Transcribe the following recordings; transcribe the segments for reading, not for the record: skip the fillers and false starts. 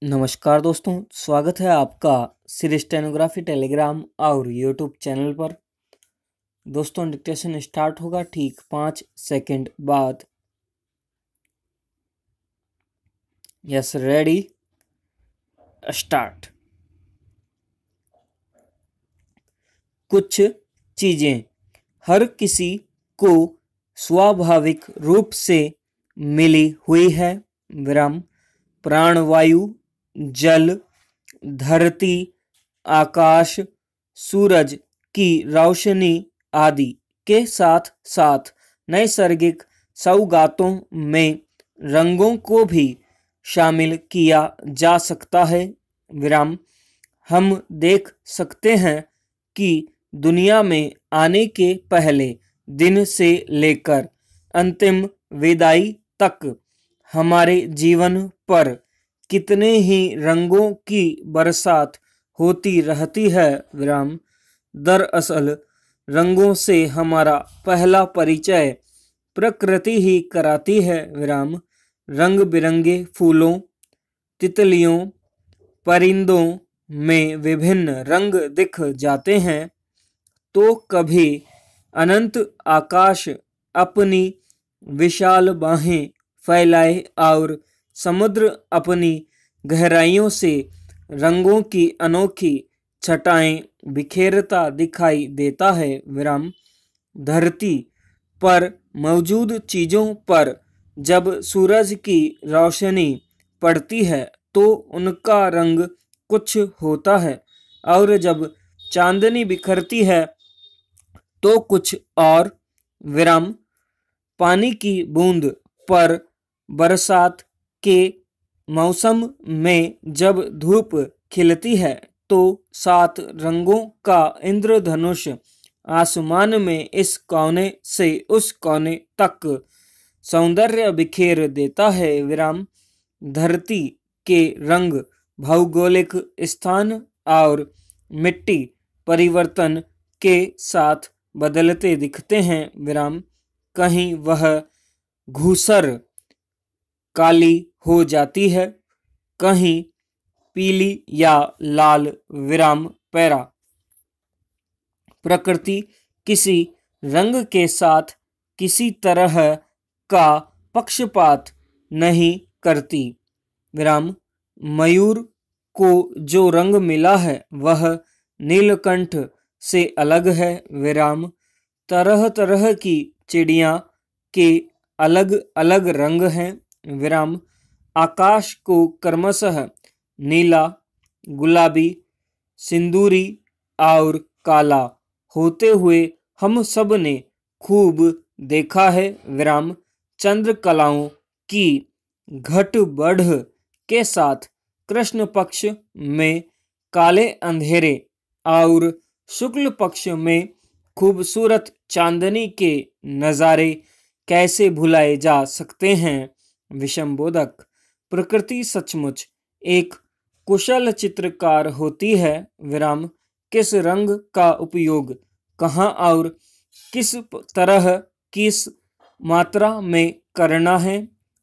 नमस्कार दोस्तों, स्वागत है आपका श्री स्टेनोग्राफी टेलीग्राम और यूट्यूब चैनल पर। दोस्तों, डिक्टेशन स्टार्ट होगा ठीक 5 सेकंड बाद। Yes, ready, start. कुछ चीजें हर किसी को स्वाभाविक रूप से मिली हुई है। विराम। प्राणवायु, जल, धरती, आकाश, सूरज की रोशनी आदि के साथ साथ नैसर्गिक सौगातों में रंगों को भी शामिल किया जा सकता है। विराम। हम देख सकते हैं कि दुनिया में आने के पहले दिन से लेकर अंतिम विदाई तक हमारे जीवन पर कितने ही रंगों की बरसात होती रहती है। विराम। दरअसल रंगों से हमारा पहला परिचय प्रकृति ही कराती है। विराम। रंग बिरंगे फूलों, तितलियों, परिंदों में विभिन्न रंग दिख जाते हैं, तो कभी अनंत आकाश अपनी विशाल बाहें फैलाए और समुद्र अपनी गहराइयों से रंगों की अनोखी छटाएं बिखेरता दिखाई देता है। विराम। धरती पर मौजूद चीजों पर जब सूरज की रोशनी पड़ती है तो उनका रंग कुछ होता है, और जब चांदनी बिखरती है तो कुछ और। विराम। पानी की बूंद पर बरसात के मौसम में जब धूप खिलती है तो 7 रंगों का इंद्रधनुष आसमान में इस कोने से उस कोने तक सौंदर्य बिखेर देता है। विराम। धरती के रंग भौगोलिक स्थान और मिट्टी परिवर्तन के साथ बदलते दिखते हैं। विराम। कहीं वह धूसर काली हो जाती है, कहीं पीली या लाल। विराम पैरा। प्रकृति किसी रंग के साथ किसी तरह का पक्षपात नहीं करती। विराम। मयूर को जो रंग मिला है वह नीलकंठ से अलग है। विराम। तरह तरह की चिड़िया के अलग अलग रंग हैं। विराम। आकाश को क्रमशः नीला, गुलाबी, सिंदूरी और काला होते हुए हम सब ने खूब देखा है। विराम। चंद्रकलाओं की घट बढ़ के साथ कृष्ण पक्ष में काले अंधेरे और शुक्ल पक्ष में खूबसूरत चांदनी के नज़ारे कैसे भुलाए जा सकते हैं। विषमबोधक। प्रकृति सचमुच एक कुशल चित्रकार होती है। विराम। किस रंग का उपयोग कहाँ और किस तरह किस मात्रा में करना है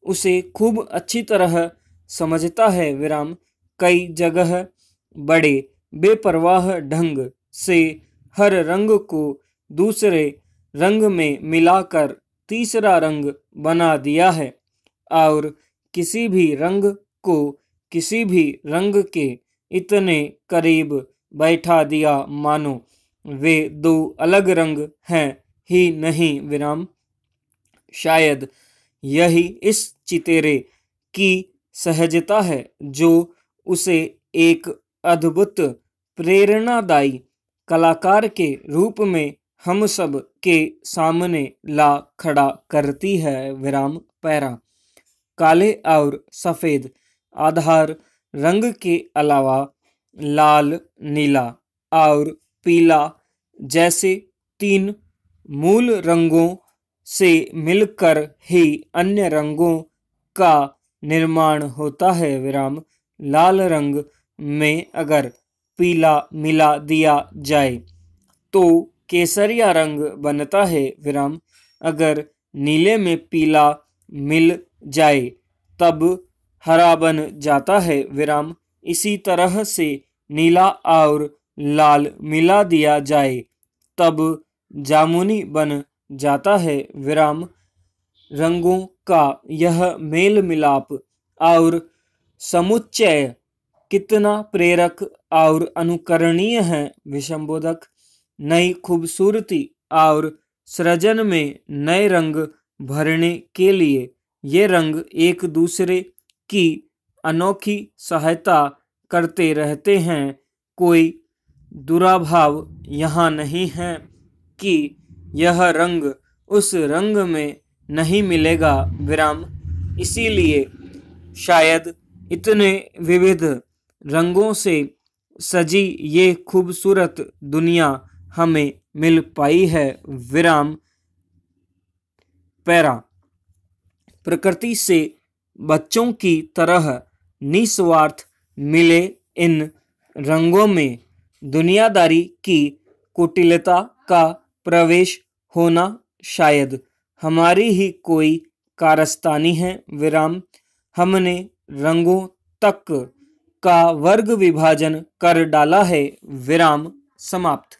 उसे खूब अच्छी तरह समझता है। विराम। कई जगह बड़े बेपरवाह ढंग से हर रंग को दूसरे रंग में मिलाकर तीसरा रंग बना दिया है, और किसी भी रंग को किसी भी रंग के इतने करीब बैठा दिया मानो वे 2 अलग रंग हैं ही नहीं। विराम। शायद यही इस चितेरे की सहजता है जो उसे एक अद्भुत प्रेरणादायी कलाकार के रूप में हम सब के सामने ला खड़ा करती है। विराम पैरा। काले और सफ़ेद आधार रंग के अलावा लाल, नीला और पीला जैसे 3 मूल रंगों से मिलकर ही अन्य रंगों का निर्माण होता है। विराम। लाल रंग में अगर पीला मिला दिया जाए तो केसरिया रंग बनता है। विराम। अगर नीले में पीला मिल जाए तब हरा बन जाता है विराम। इसी तरह से नीला और लाल मिला दिया जाए तब जामुनी बन जाता है विराम। रंगों का यह मेल मिलाप और समुच्चय कितना प्रेरक और अनुकरणीय है विषमबोधक। नई खूबसूरती और सृजन में नए रंग भरने के लिए ये रंग एक दूसरे की अनोखी सहायता करते रहते हैं। कोई दुराभाव यहाँ नहीं है कि यह रंग उस रंग में नहीं मिलेगा विराम। इसीलिए शायद इतने विविध रंगों से सजी ये खूबसूरत दुनिया हमें मिल पाई है विराम। पैरा प्रकृति से बच्चों की तरह निस्वार्थ मिले इन रंगों में दुनियादारी की कुटिलता का प्रवेश होना शायद हमारी ही कोई कारस्तानी है विराम। हमने रंगों तक का वर्ग विभाजन कर डाला है विराम। समाप्त।